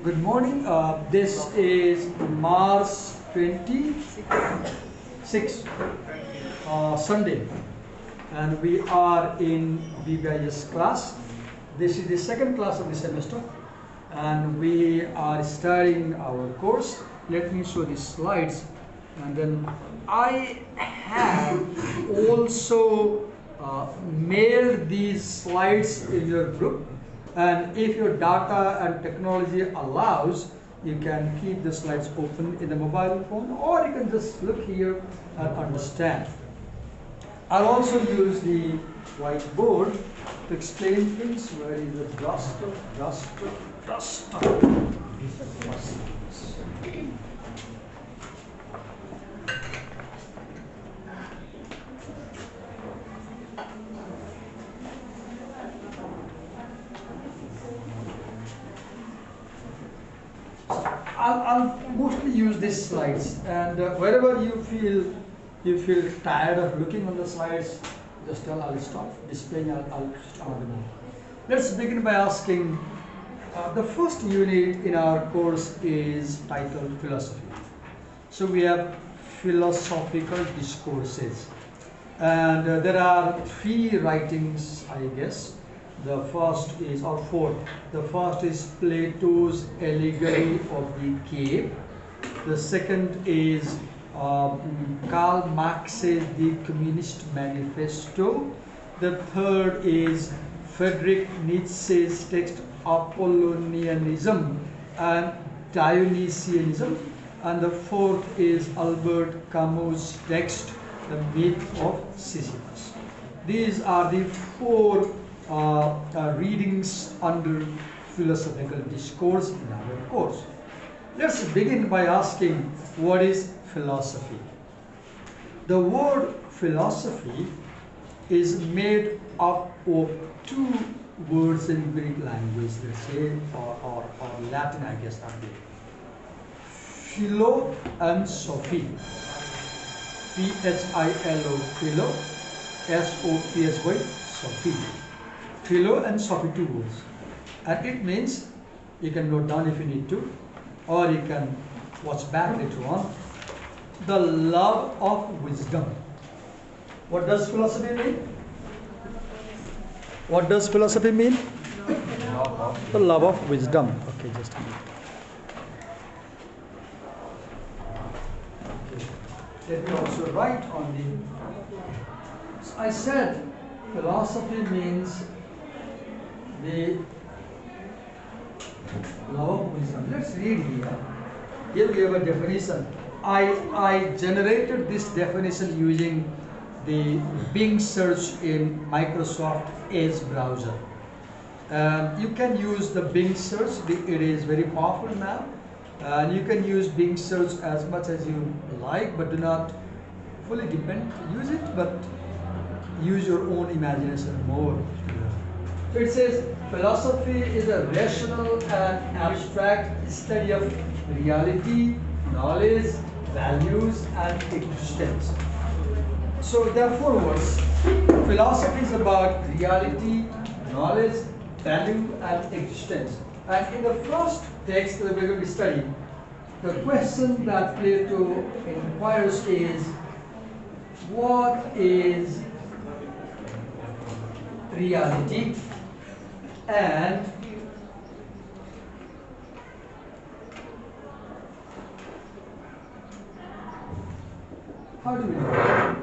Good morning. This is March 26, Sunday, and we are in BBIS class. This is the second class of the semester, and we are studying our course. Let me show the slides, and then I have also mailed these slides in your group. And if your data and technology allows, you can keep the slides open in the mobile phone, or you can just look here and understand. I'll also use the whiteboard to explain things. Where is the duster? I'll mostly use these slides, and wherever you feel tired of looking on the slides, just tell I'll stop displaying. I'll start them. Let's begin by asking. The first unit in our course is titled philosophy. So we have philosophical discourses, and there are three writings, I guess. The first is, or four. The first is Plato's Allegory of the Cave. The second is Karl Marx's The Communist Manifesto. The third is Friedrich Nietzsche's text Apollonianism and Dionysianism. And the fourth is Albert Camus' text, The Myth of Sisyphus. These are the four readings under philosophical discourse in our course. Let's begin by asking, what is philosophy? The word philosophy is made up of two words in Greek language, let's say, or Latin, I guess that way. Philo and Sophie. P-H-I-L-O, philo, S-O-P-H-Y, Sophie. Philo and Sophie, two words, and it means, you can note down if you need to, or you can watch back later on, the love of wisdom. What does philosophy mean? What does philosophy mean? The love of wisdom. Okay, just a minute. Let me also write on the. So I said philosophy means the love of wisdom. Let's read here. Here we have a definition. I generated this definition using the Bing search in Microsoft Edge browser. You can use the Bing search. It is very powerful now. And you can use Bing search as much as you like, but do not fully use it, but use your own imagination more. So it says, philosophy is a rational and abstract study of reality, knowledge, values, and existence. So there are four words. Philosophy is about reality, knowledge, value, and existence. And in the first text that we're going to study, the question that Plato inquires is, what is reality? And how do we know?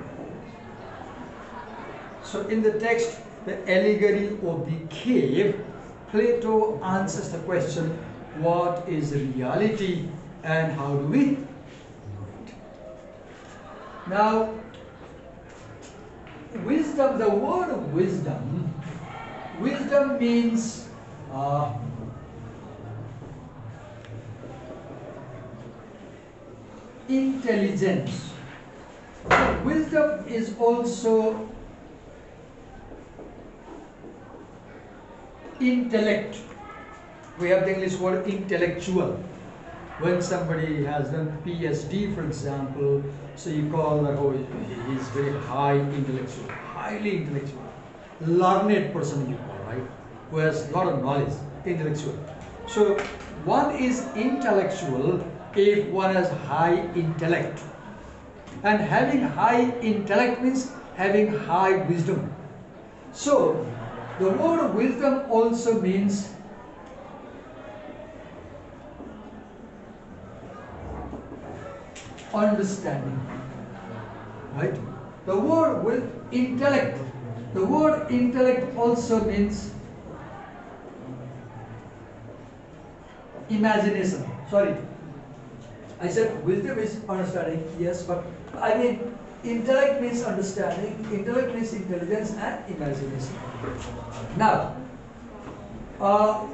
So in the text, the Allegory of the Cave, Plato answers the question, what is reality and how do we know it? Now, wisdom, the word wisdom means intelligence. Wisdom is also intellect. We have the English word intellectual. When somebody has done PhD, for example, so you call that, oh, he's very high intellectual, highly intellectual, learned person you call, right? Who has a lot of knowledge, intellectual. So one is intellectual if one has high intellect. And having high intellect means having high wisdom. So the word wisdom also means understanding. Right? The word with intellect. The word intellect also means imagination. Sorry, I said wisdom is understanding, yes, but I mean intellect means understanding, intellect means intelligence and imagination. Now, how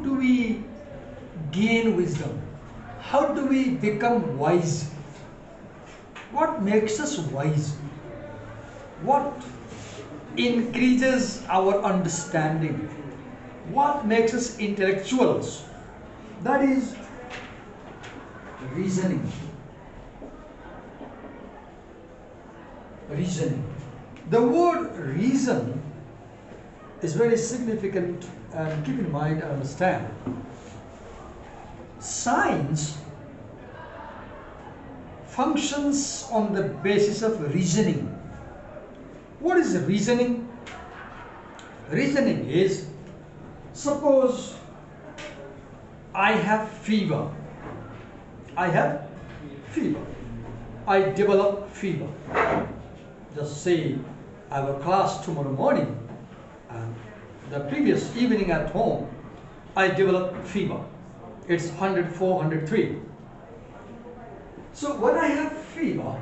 do we gain wisdom? How do we become wise? What makes us wise? What increases our understanding? What makes us intellectuals? That is reasoning. Reasoning. The word reason is very significant, and keep in mind and understand. Science functions on the basis of reasoning. What is reasoning? Reasoning is, suppose I have fever. I have fever. I develop fever. Just say I have a class tomorrow morning, and the previous evening at home I developed fever. It's 104, 103. So when I have fever,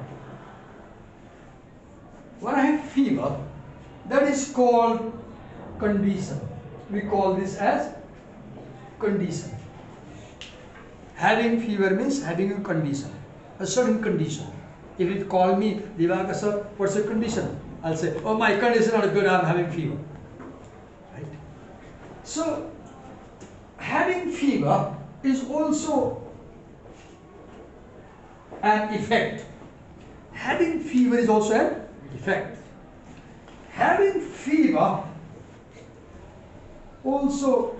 that is called condition. We call this as condition. Having fever means having a condition, a certain condition. If you call me, Divakar sir, what's your condition? I'll say, oh, my condition is not good, I'm having fever. Right? So, having fever is also an effect. Having fever is also an effect. Having fever also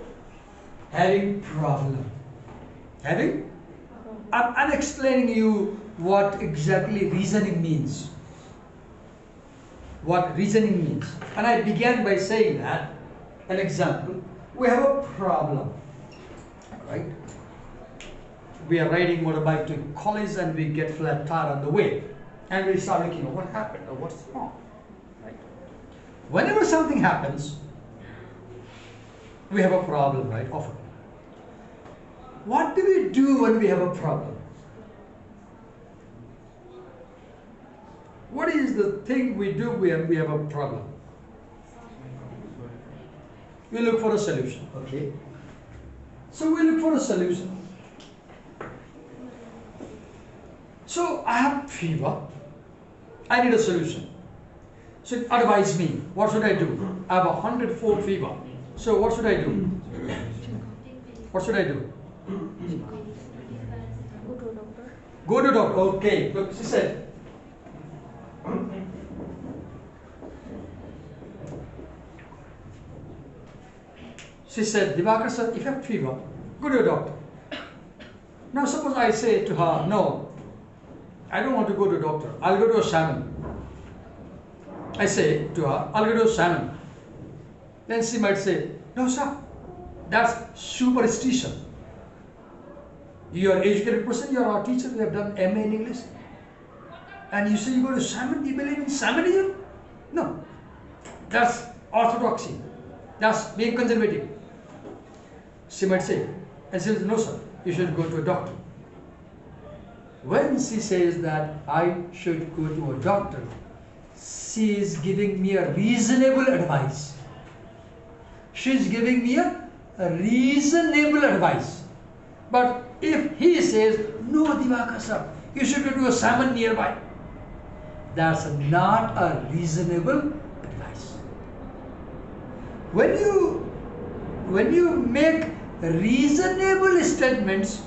having problem. I'm explaining you what exactly reasoning means. What reasoning means. And I began by saying that, an example, we have a problem, right? We are riding motorbike to college and we get flat tire on the way. And we start looking, what happened or what's wrong, right? Whenever something happens, we have a problem, right, often. What do we do when we have a problem? What is the thing we do when we have a problem? We look for a solution, okay? So we look for a solution. So I have fever. I need a solution. So advise me. What should I do? I have 104 fever. So what should I do? What should I do? Go to doctor. Okay. Look, she said. She said, Divakar sir, if you have fever, go to a doctor. Now suppose I say to her, no, I don't want to go to a doctor. I'll go to a shaman. I say to her, I'll go to a shaman. Then she might say, no sir, that's superstition. You are an educated person, you are a teacher, you have done MA in English. And you say you go to shaman, you believe in shamanism? No. That's orthodoxy. That's being conservative. She might say, and she says, no sir, you should go to a doctor. When she says that I should go to a doctor, she is giving me a reasonable advice. She is giving me a reasonable advice. But if he says, no Divakar sir, you should go to a shaman nearby, that's not a reasonable advice. When you make reasonable statements,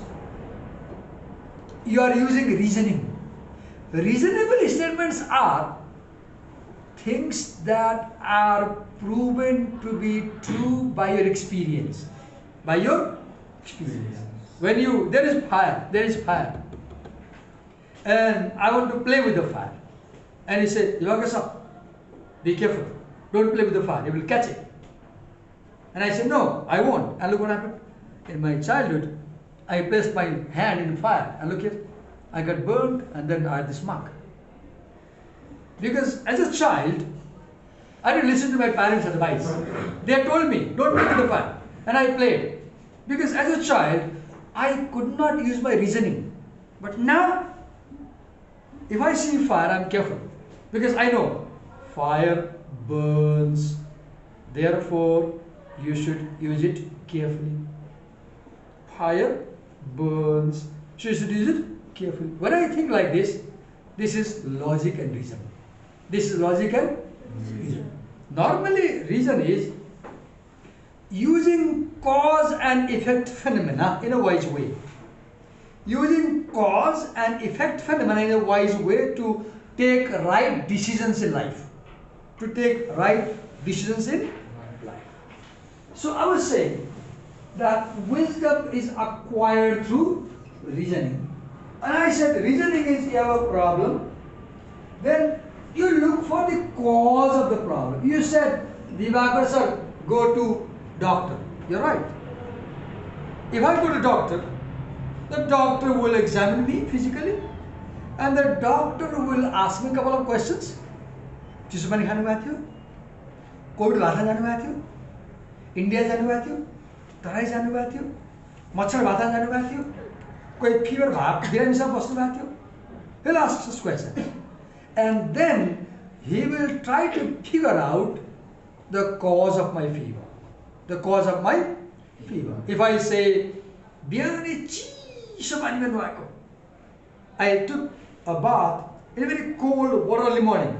you are using reasoning. Reasonable statements are things that are proven to be true by your experience. By your experience. When there is fire. And I want to play with the fire. And he said, Yogasa, be careful. Don't play with the fire. You will catch it. And I said, no, I won't. And look what happened. In my childhood, I placed my hand in the fire. And look here, I got burned and then I had this mark. Because as a child, I didn't listen to my parents' advice. They told me, don't play with the fire. And I played. Because as a child, I could not use my reasoning. But now, if I see fire, I'm careful. Because I know fire burns. Therefore, you should use it carefully. Fire burns. So you should use it carefully. When I think like this is logic and reason. This is logic and reason. Normally, reason is using cause and effect phenomena in a wise way. Using cause and effect phenomena in a wise way to take right decisions in life. To take right decisions in life. So I was saying that wisdom is acquired through reasoning. And I said reasoning is you have a problem, then you look for the cause of the problem. You said, Divakar sir, go to doctor. You're right. If I go to doctor, the doctor will examine me physically and the doctor will ask me a couple of questions. Chisumani khanu bhako थियो? COVID भाषा जानु भएको थियो? India जानु भएको थियो? तराई जानु भएको थियो? मच्छर भाषा जानु भएको थियो? कोही fever बिरामीसँग बस्नु भएको थियो? He'll ask this question. And then he will try to figure out the cause of my fever. The cause of my fever. If I say, I took a bath in a very cold water early morning,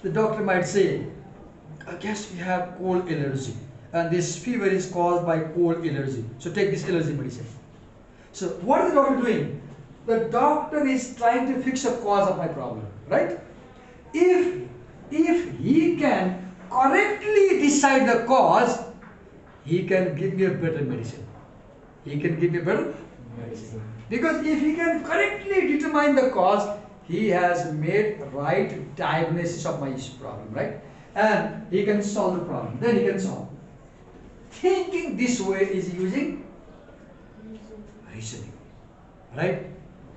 the doctor might say, I guess you have cold allergy. And this fever is caused by cold allergy. So take this allergy medicine. So what is the doctor doing? The doctor is trying to fix the cause of my problem, right? If he can correctly decide the cause, he can give me a better medicine. He can give me a better medicine. Because if he can correctly determine the cause, he has made right diagnosis of my problem, right? And he can solve the problem. Then he can solve. Thinking this way is using reasoning, right?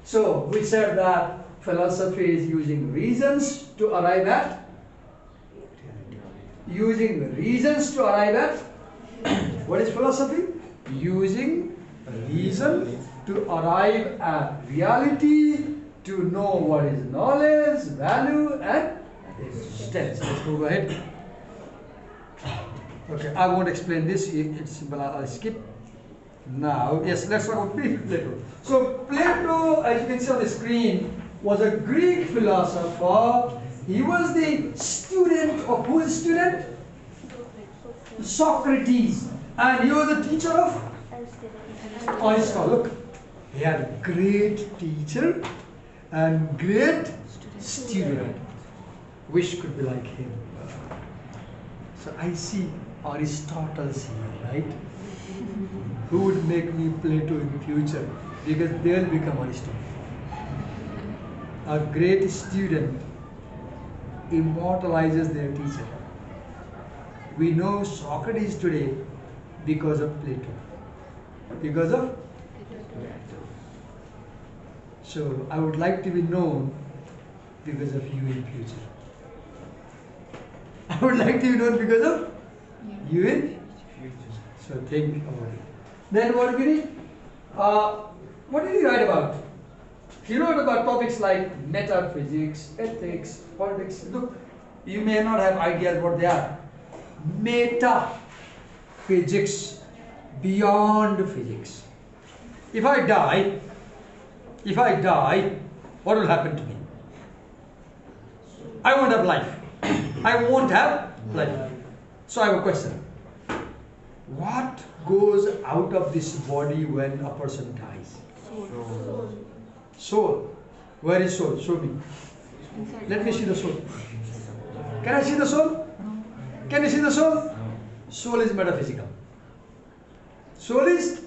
So we said that philosophy is using reasons to arrive at. Using reasons to arrive at. What is philosophy? Using reason to arrive at reality, to know what is knowledge, value, and existence. Let's go ahead. Okay, I won't explain this. It's simple. I'll skip. Now, yes, let's talk about Plato. So Plato, as you can see on the screen, was a Greek philosopher. He was the student of whose student? Socrates. And he was the teacher of Aristotle. Look, he had a great teacher and great student. Wish could be like him. So I see Aristotle's here, right? Who would make me Plato in the future? Because they will become Aristotle. A great student immortalizes their teacher. We know Socrates today because of Plato. Because of Plato. So I would like to be known because of you in future. I would like to be known because of you in future. So think about it. Then what did he read? What did he write about? He wrote about topics like metaphysics, ethics, politics. Look, you may not have ideas what they are. Metaphysics, beyond physics. If I die, what will happen to me? I won't have life. I won't have life. So I have a question. What goes out of this body when a person dies? Soul. Where is soul? Show me. Let me see the soul. Can I see the soul? Can you see the soul? Soul is metaphysical. Soul is,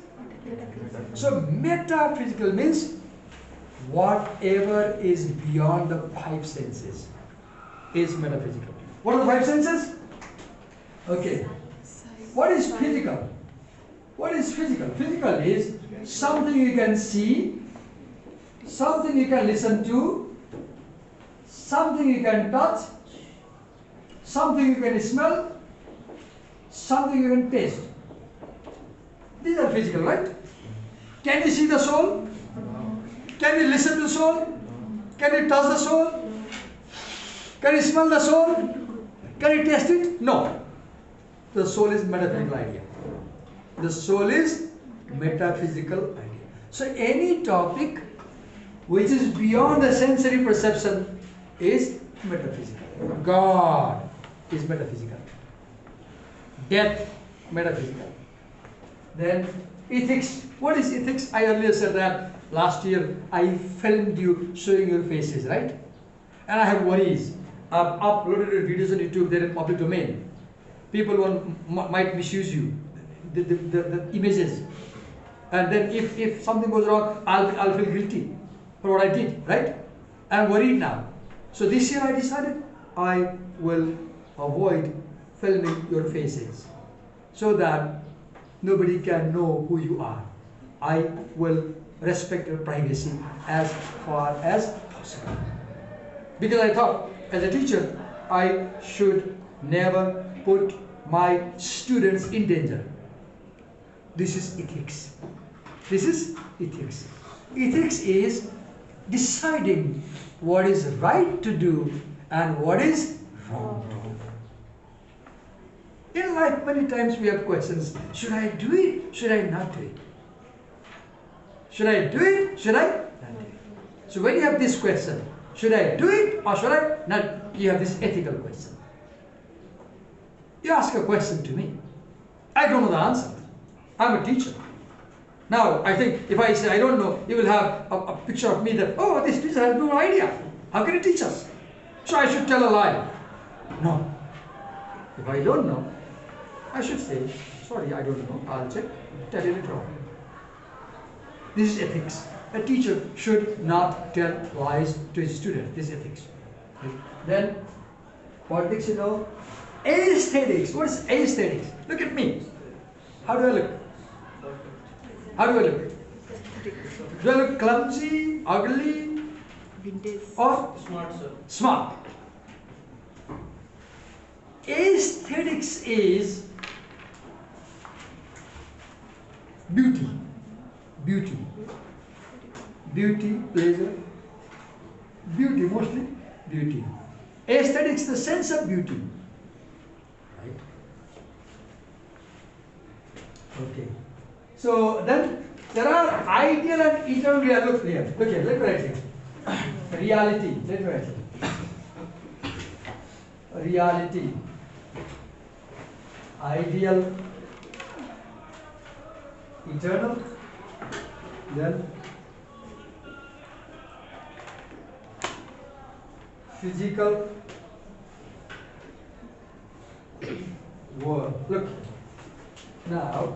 so metaphysical means whatever is beyond the five senses is metaphysical. What are the five senses? Okay. What is physical? What is physical? Physical is something you can see, something you can listen to, something you can touch, something you can smell, something you can taste. These are physical, right? Can you see the soul? Can you listen to the soul? Can you touch the soul? Can you smell the soul? Can you taste it? No. The soul is metaphysical idea. The soul is metaphysical idea. So any topic which is beyond the sensory perception is metaphysical. God is metaphysical. Death, metaphysical. Then ethics. What is ethics? I earlier said that last year I filmed you showing your faces, right? And I have worries. I've uploaded your videos on YouTube, they're in public domain. People might misuse you, the images. And then if something goes wrong, I'll feel guilty for what I did, right? I'm worried now. So this year I decided I will avoid filming your faces so that nobody can know who you are. I will respect your privacy as far as possible. Because I thought, as a teacher, I should never put my students in danger. This is ethics. This is ethics. Ethics is deciding what is right to do and what is wrong to do. In life, many times we have questions. Should I do it? Should I not do it? Should I do it? Should I not do it? So when you have this question, should I do it or should I not? You have this ethical question. You ask a question to me. I don't know the answer. I'm a teacher. Now, I think if I say I don't know, you will have a picture of me that, oh, this teacher has no idea. How can he teach us? So I should tell a lie. No. If I don't know, I should say, sorry, I don't know. I'll check. Tell you later on. This is ethics. A teacher should not tell lies to his student. This is ethics. Then, politics, you know. Aesthetics. What is aesthetics? Look at me. How do I look? How do I look? Do I look clumsy, ugly, vintage, or Smart, sir. smart? Aesthetics is beauty. Beauty. Beauty, pleasure. Beauty, mostly beauty. Aesthetics, the sense of beauty. Right? Okay. So then there are ideal and eternal reality. Look here. Look here. Let me write here. Reality. Let me write here. Reality. Ideal. Eternal. Then physical world. Look. Now,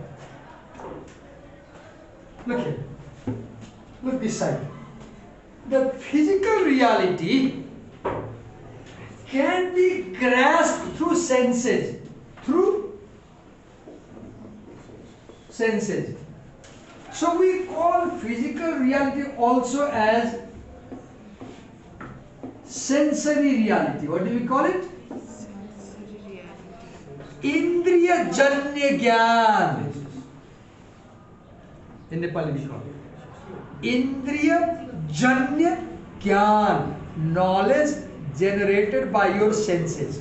look here. Look this side. The physical reality can be grasped through senses. Through senses. So we call physical reality also as sensory reality. What do we call it? sensory reality. Indriya Janya Gyan. In Nepali we call it Indriya Janya Gyan. Knowledge generated by your senses.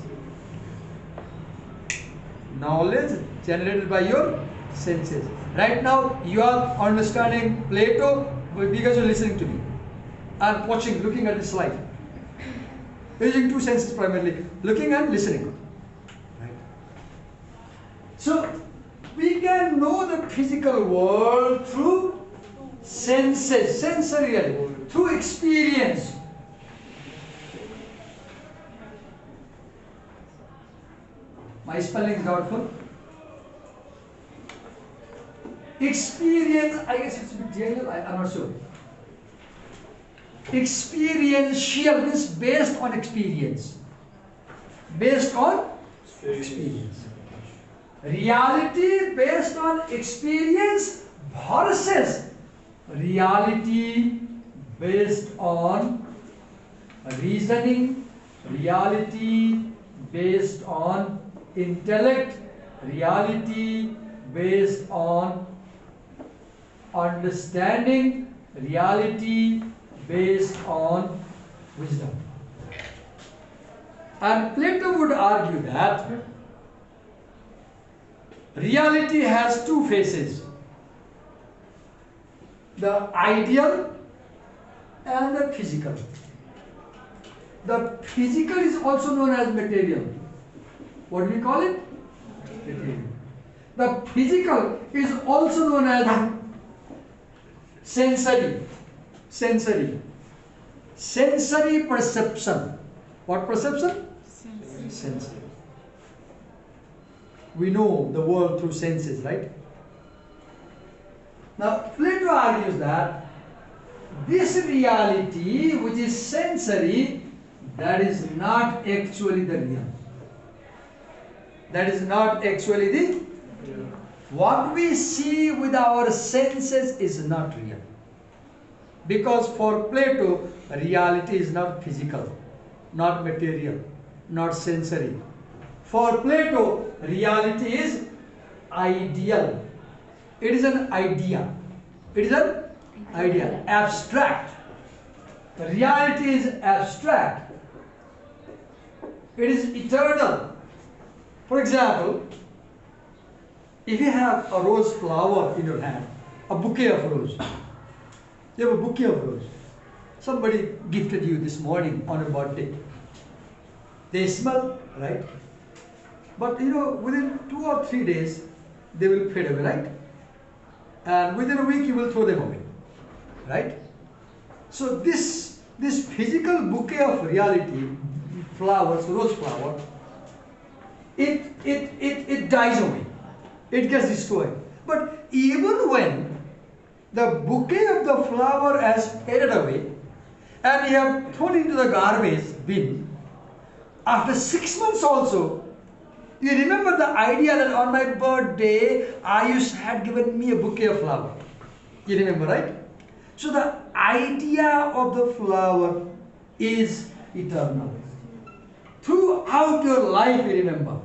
Knowledge generated by your senses. Right now you are understanding Plato because you are listening to me and watching, looking at the slide. Using two senses primarily, looking and listening. Right. So we can know the physical world through senses, sensory, through experience. My spelling is doubtful. Experience, I guess it's a bit JL, I'm not sure. Experiential means based on experience. Based on experience. Reality based on experience versus reality based on reasoning, reality based on intellect, reality based on understanding, reality based on wisdom. And Plato would argue that reality has two faces, the ideal and the physical. The physical is also known as material. What do we call it? Material. The physical is also known as sensory. Sensory. Sensory perception. What perception? Sensory. We know the world through senses, right? Now, Plato argues that this reality, which is sensory, that is not actually the real. That is not actually the real. What we see with our senses is not real. Because for Plato, reality is not physical, not material, not sensory. For Plato, reality is ideal. It is an idea. It is an idea, abstract. Reality is abstract. It is eternal. For example, if you have a rose flower in your hand, a bouquet of rose, you have a bouquet of rose. Somebody gifted you this morning on a birthday. They smell, right? But within 2 or 3 days, they will fade away, right? And within a week, you will throw them away, right? So this physical bouquet of reality, flowers, rose flower, it dies away. It gets destroyed. But even when the bouquet of the flower has faded away and you have thrown into the garbage bin, after 6 months also, you remember the idea that on my birthday, Ayush had given me a bouquet of flower. You remember, right? So the idea of the flower is eternal. Throughout your life, you remember.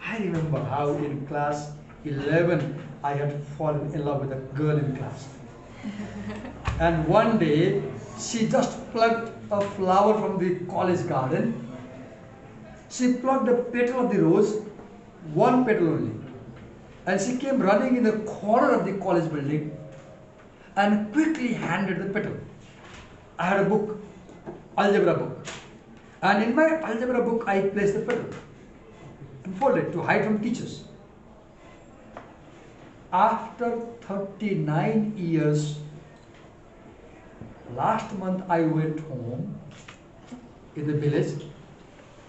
I remember how in class 11, I had fallen in love with a girl in class. And one day, she just plucked a flower from the college garden. She plucked a petal of the rose, one petal only. And she came running in the corner of the college building and quickly handed the petal. I had a book, algebra book. And in my algebra book, I placed the petal and folded to hide from teachers. After 39 years, last month I went home in the village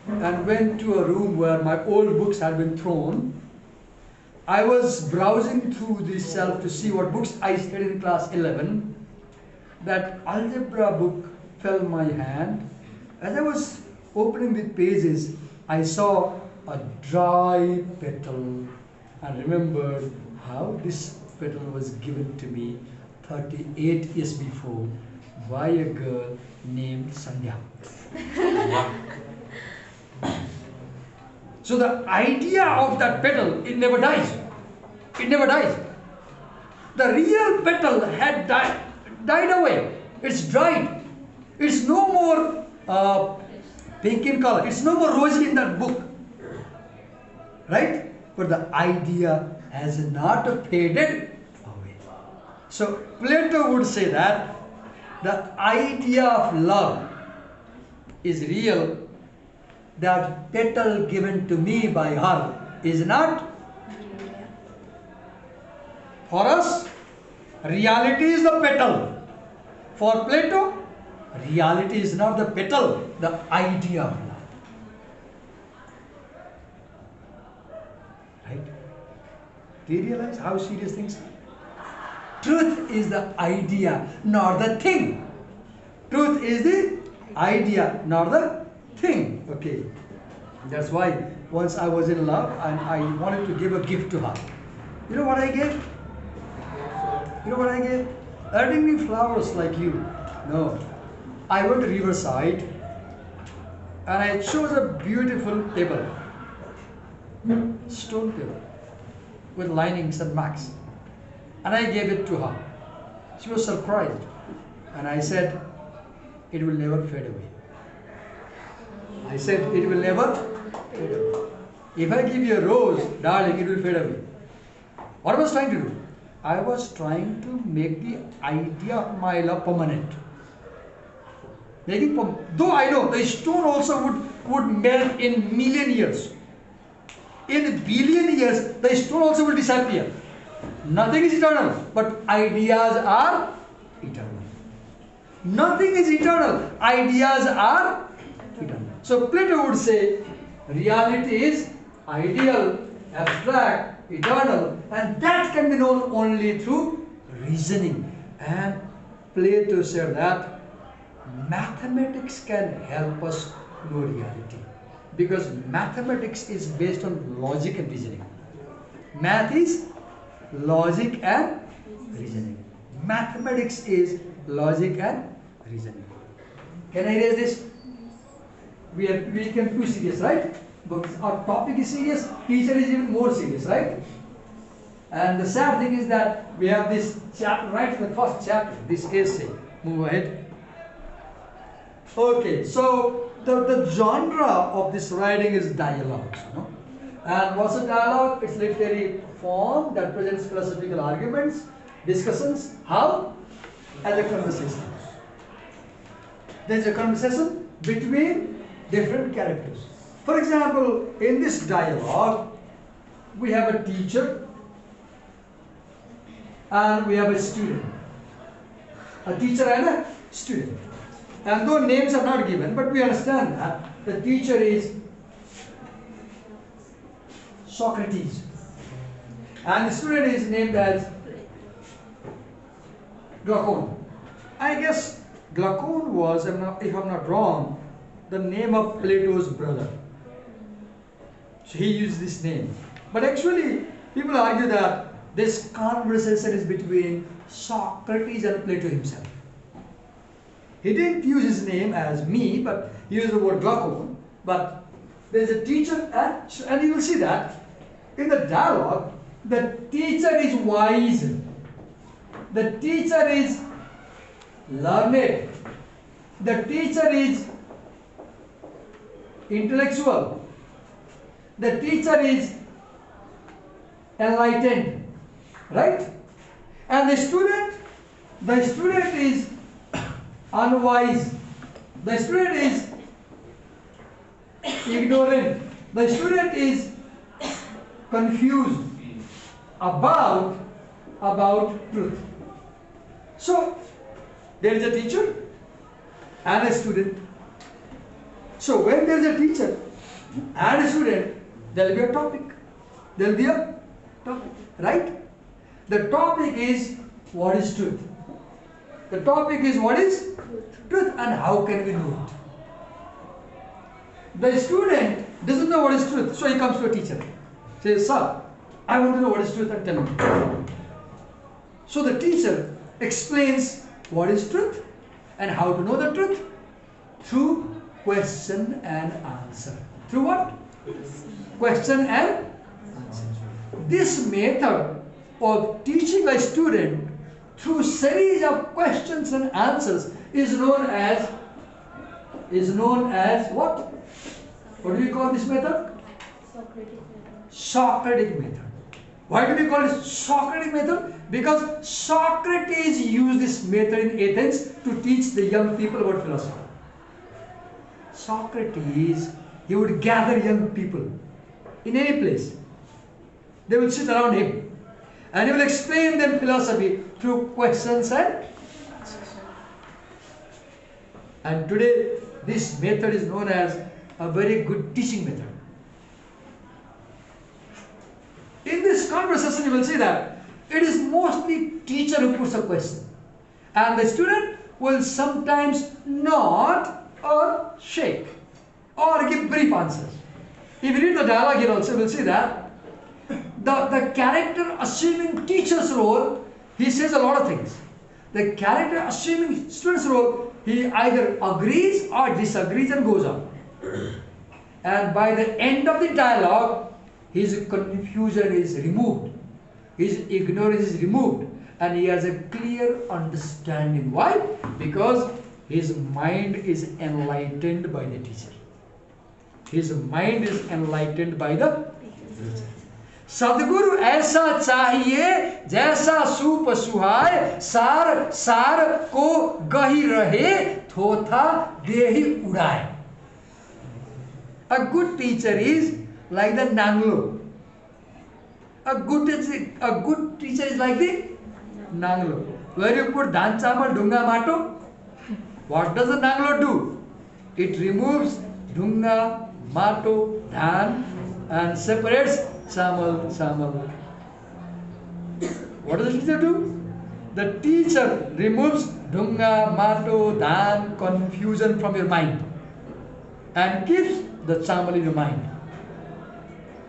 and went to a room where my old books had been thrown. I was browsing through the shelf to see what books I studied in class 11. That algebra book fell in my hand. As I was opening the pages, I saw a dry petal and remembered how this petal was given to me 38 years before by a girl named Sandhya. So the idea of that petal, it never dies. It never dies. The real petal had died away. It's dried. It's no more pink in color. It's no more rosy in that book. Right? But the idea has not faded away. So Plato would say that the idea of love is real. That petal given to me by her is not. For us, reality is the petal. For Plato, reality is not the petal, the idea of love. Do you realize how serious things are? Truth is the idea, not the thing. Truth is the idea, not the thing. Okay. That's why once I was in love and I wanted to give a gift to her. You know what I gave? You know what I gave? I didn't need flowers like you. No. I went to Riverside and I chose a beautiful table. Stone table. With linings and mats. And I gave it to her. She was surprised. And I said, it will never fade away. I said, it will never fade away. If I give you a rose, darling, it will fade away. What I was trying to do? I was trying to make the idea of my love permanent. Though I know the stone also would melt in million years. In billion years, the stone also will disappear. Nothing is eternal, but ideas are eternal. Nothing is eternal. Ideas are eternal. So Plato would say, reality is ideal, abstract, eternal, and that can be known only through reasoning. And Plato said that mathematics can help us know reality. Because mathematics is based on logic and reasoning. Math is logic and reasoning. Mathematics is logic and reasoning. Can I raise this? We can too serious, right? But our topic is serious, teacher is even more serious, right? And the sad thing is that we have this chapter right in the first chapter, this essay. Move ahead. Okay, so the genre of this writing is dialogues. And what's a dialogue? It's literary form that presents philosophical arguments, discussions. How? As a conversation. There's a conversation between different characters. For example, in this dialogue, we have a teacher and we have a student. A teacher and a student. And though names are not given, but we understand that the teacher is Socrates. And the student is named as Glaucon. I guess Glaucon was, if I'm not wrong, the name of Plato's brother. So he used this name. But actually, people argue that this conversation is between Socrates and Plato himself. He didn't use his name as me, but he used the word Glaucon. But there is a teacher, and you will see that in the dialogue, the teacher is wise. The teacher is learned. The teacher is intellectual. The teacher is enlightened. Right? And the student is unwise. The student is ignorant. The student is confused about truth. So there is a teacher and a student. So when there is a teacher and a student, there will be a topic. There will be a topic, right? The topic is what is truth. The topic is what is truth and how can we know it. The student doesn't know what is truth, so he comes to a teacher. Says, sir, I want to know what is truth and tell me. So the teacher explains what is truth and how to know the truth through question and answer. Through what? Question and answer. This method of teaching a student through series of questions and answers is known as what? What do we call this method? Socratic method. Why do we call it Socratic method? Because Socrates used this method in Athens to teach the young people about philosophy. Socrates, he would gather young people in any place. They would sit around him and he will explain them philosophy through questions and answers. And today, this method is known as a very good teaching method. In this this conversation, you will see that it is mostly teacher who puts a question. And the student will sometimes nod or shake or give brief answers. If you read the dialogue here also, you will see that the character assuming teacher's role, he says a lot of things. The character assuming student's role, he either agrees or disagrees and goes on. And by the end of the dialogue, his confusion is removed. His ignorance is removed. And he has a clear understanding. Why? Because his mind is enlightened by the teacher. His mind is enlightened by the teacher. सदगुरु ऐसा चाहिए जैसा soup सुहाए सार सार को गही रहे थोथा देही उड़ाए. A good teacher is like the nanglo. A good teacher is like the nanglo. Where you put dhan chamal dhunga mato, what does the nanglo do? It removes dhunga, mato, dhan and separates chamal. What does the teacher do? The teacher removes dhunga, mato, dhan, confusion from your mind and keeps the chamal in your mind.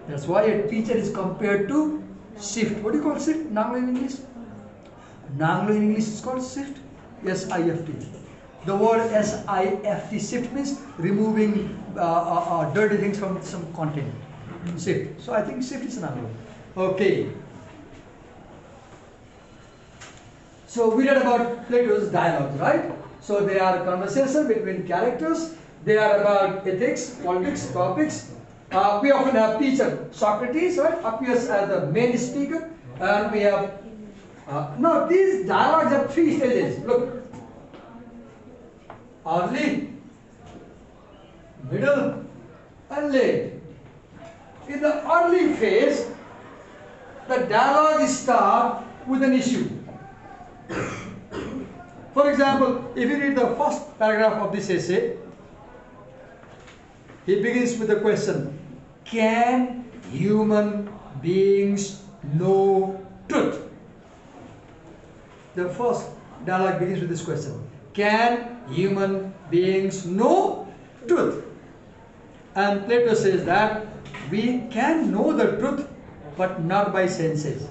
That's why a teacher is compared to sift. What do you call sift? Nanglo in English? Nanglo in English is called sift. S-I-F-T. The word S-I-F-T, sift, means removing dirty things from some content. Sift. So I think sift is Nanglo. Okay. So we read about Plato's dialogues, right? So they are conversation between characters. They are about ethics, politics, topics. We often have teacher Socrates, right, appears as the main speaker, and we have now these dialogues have 3 stages. Look, early, middle, and late. In the early phase, the dialogue starts with an issue. For example, if you read the first paragraph of this essay, he begins with the question, can human beings know truth? The first dialogue begins with this question, can human beings know truth? And Plato says that we can know the truth, but not by senses.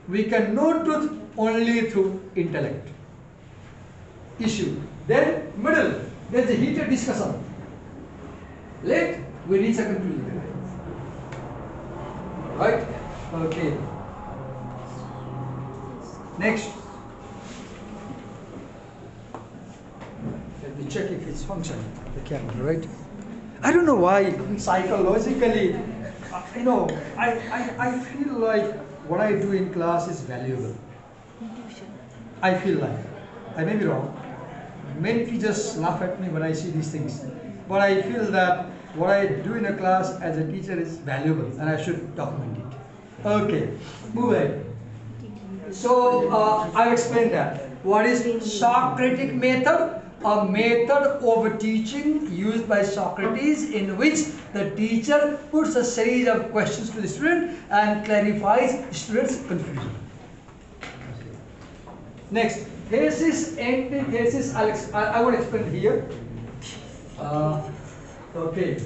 We can know truth only through intellect. Issue. Then middle, there is a heated discussion. Late, we reach a conclusion. Right? Okay. Next. Let me check if it's functioning, the camera, right? I don't know why psychologically, I feel like what I do in class is valuable. I feel like. I may be wrong. Many teachers laugh at me when I see these things. But I feel that what I do in a class as a teacher is valuable and I should document it. Okay, move ahead. So, I've explained that. What is Socratic method? A method of teaching used by Socrates in which the teacher puts a series of questions to the student and clarifies the student's confusion. Next, thesis, antithesis. I will explain here. Okay,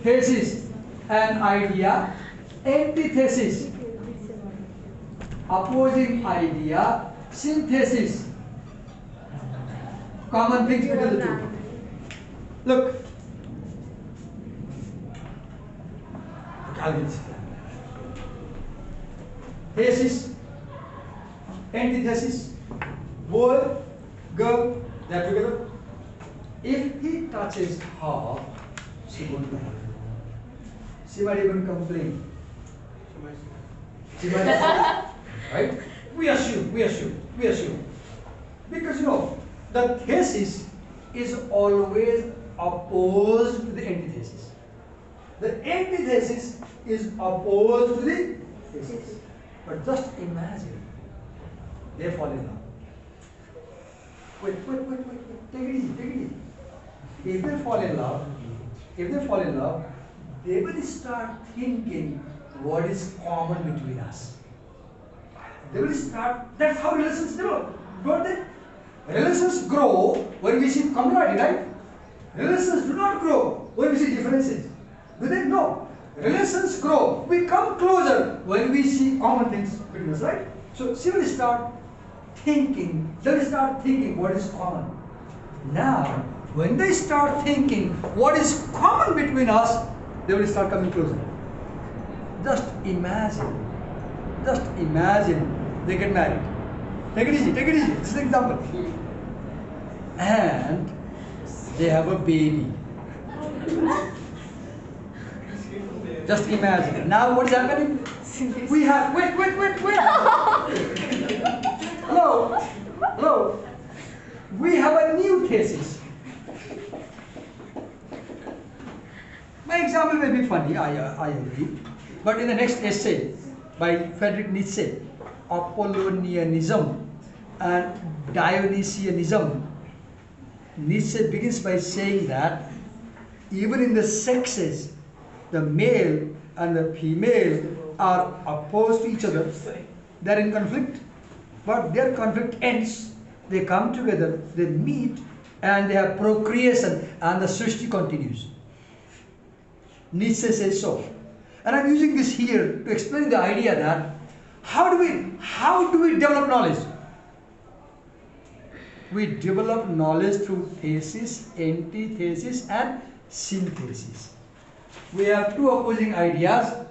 thesis, an idea. Antithesis, opposing idea. Synthesis, common things between the two. Look. Thesis, antithesis, boy, girl, they are together. If he touches her, she won't like it. She might even complain. She might, right? We assume. Because the thesis is always opposed to the antithesis. The antithesis is opposed to the thesis. But just imagine, they fall in love. Wait, take it easy. If they fall in love, they will start thinking what is common between us. They will start, that's how relations develop, don't they? Relations grow when we see commonality, right? Relations do not grow when we see differences. Do they? No. Relations grow, we come closer when we see common things between us, right? So she will start thinking, they will start thinking what is common. Now, when they start thinking what is common between us, they will start coming closer. Just imagine they get married. Take it easy, this is an example. And they have a baby. Just imagine. Now what is happening? We have, wait. Hello. We have a new thesis. My example may be funny, I agree. But in the next essay by Friedrich Nietzsche, Apollonianism and Dionysianism, Nietzsche begins by saying that even in the sexes, the male and the female are opposed to each other. They are in conflict, but their conflict ends. They come together, they meet, and they have procreation, and the Srishti continues. Nietzsche says so. And I'm using this here to explain the idea that how do we develop knowledge? We develop knowledge through thesis, antithesis, and synthesis. We have two opposing ideas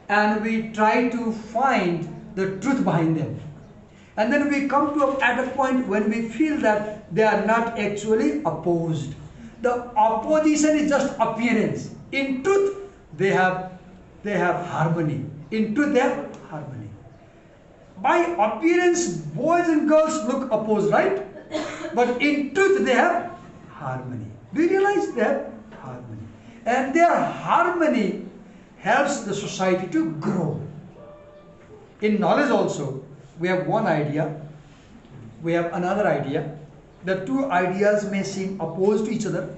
and we try to find the truth behind them. And then we come to at a point when we feel that they are not actually opposed. The opposition is just appearance. In truth, they have harmony. In truth, they have harmony. By appearance, boys and girls look opposed, right? But in truth, they have harmony. Do you realize they have harmony? And their harmony helps the society to grow. In knowledge also, we have one idea, we have another idea. The two ideas may seem opposed to each other,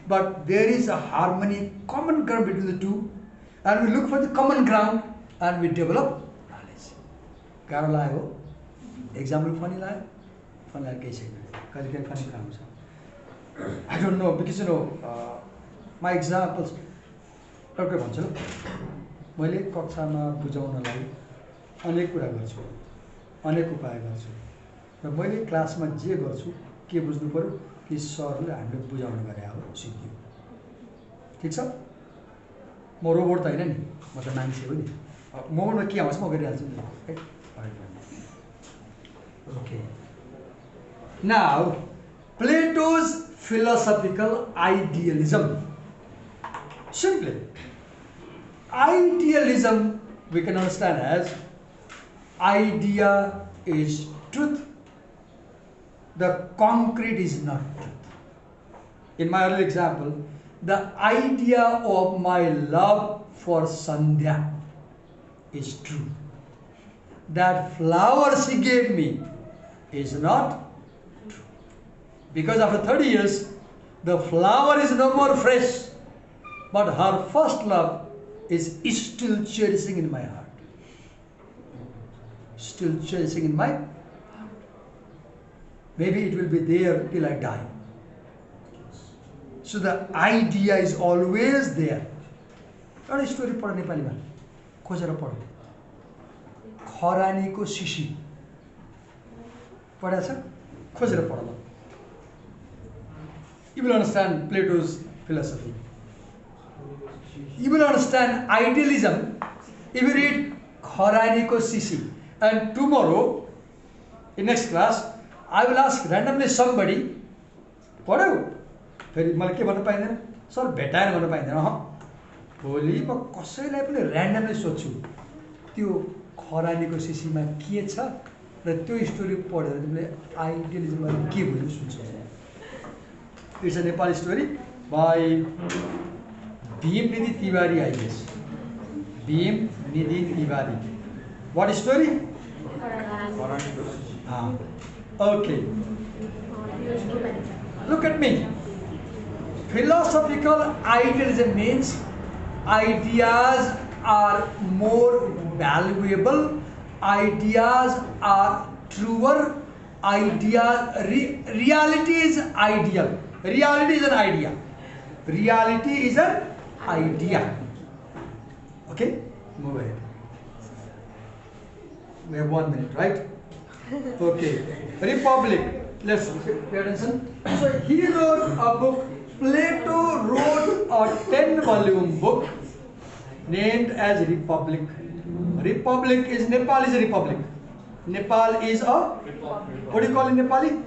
but there is a harmony, common ground between the two, and we look for the common ground and we develop knowledge. Garo layo, example funny layo, fun layo kaise, funny ground. I don't know because my examples. एउटा भन्छु मैले कक्षामा बुझाउनलाई अनेक कुरा गर्छु अनेक उपाय गर्छु र मैले क्लासमा जे गर्छु के बुझ्नु पर्यो कि सरले हामीले बुझाउन गरे हो सिक्यो ठीक छ म रोबोट त हैन नि म त मान्छे हो नि ममा के आउँछ म गरिहाल्छु नि okay now Plato's philosophical idealism. Simply, idealism we can understand as idea is truth, the concrete is not truth. In my earlier example, the idea of my love for Sandhya is true. That flower she gave me is not true. Because after 30 years, the flower is no more fresh. But her first love is still cherishing in my heart. Still cherishing in my heart. Maybe it will be there till I die. So the idea is always there. What is story पढ्ने नेपालीमा खोजेर पढ्नु खरानीको शिशी पढाछ खोजेर पढ्नु. You will understand Plato's philosophy. You will understand idealism if you read Kharaniko Sisi. And tomorrow, in next class, I will ask randomly somebody, what are you? फेरि मलाई के भन्न पाइँदैन सर भेटाएर भन्न पाइँदैन भोलि म कसैलाई पनि र्यान्डमली सोध्छु त्यो खरानीको सिसीमा के छ र त्यो स्टोरी पढेर तिमीले आइडियलिजममा के बुझ्नु सुन्छौ. It's a Nepali story by Bhim Nidhi Tiwari, I guess. Bhim Nidhi Tiwari. What story? Okay. Look at me. Philosophical idealism means ideas are more valuable, ideas are truer, reality is ideal. Reality is an idea. Reality is an idea. Okay? Move ahead. We have 1 minute, right? Okay. Republic. Let's pay attention. So he wrote a book. Plato wrote a 10-volume book named as Republic. Republic is, Nepal is a republic. Nepal is a, what do you call in Nepali?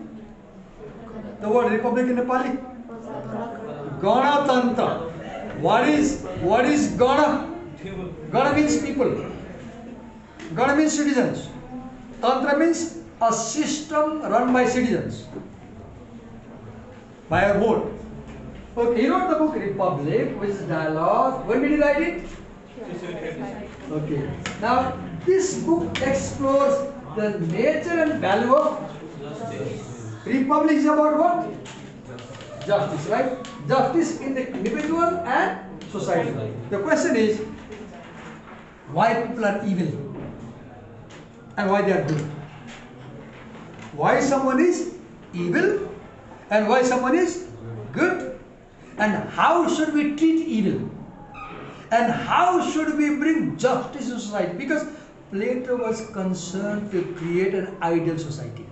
The word republic in Nepali? Ganatantra. What is Gana? Gana means people. Gana means citizens. Tantra means a system run by citizens, by a vote. Okay, he wrote the book Republic, which is dialogue. When did he write it? Okay. Now, this book explores the nature and value of Republic is about what? Justice, right? Justice in the individual and society. The question is, why people are evil and why they are good? Why someone is evil and why someone is good? And how should we treat evil? And how should we bring justice in society? Because Plato was concerned to create an ideal society.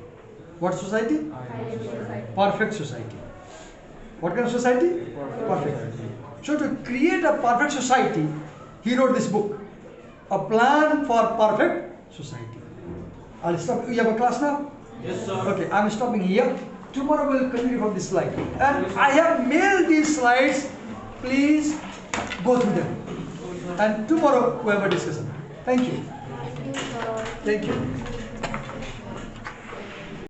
What society? Ideal society. Perfect society. What kind of society? Perfect. So to create a perfect society, he wrote this book, A Plan for Perfect Society. I'll stop. You have a class now? Yes, sir. Okay, I'm stopping here. Tomorrow we'll continue from this slide. And I have mailed these slides. Please go through them. And tomorrow we have a discussion. Thank you. Thank you, sir. Thank you.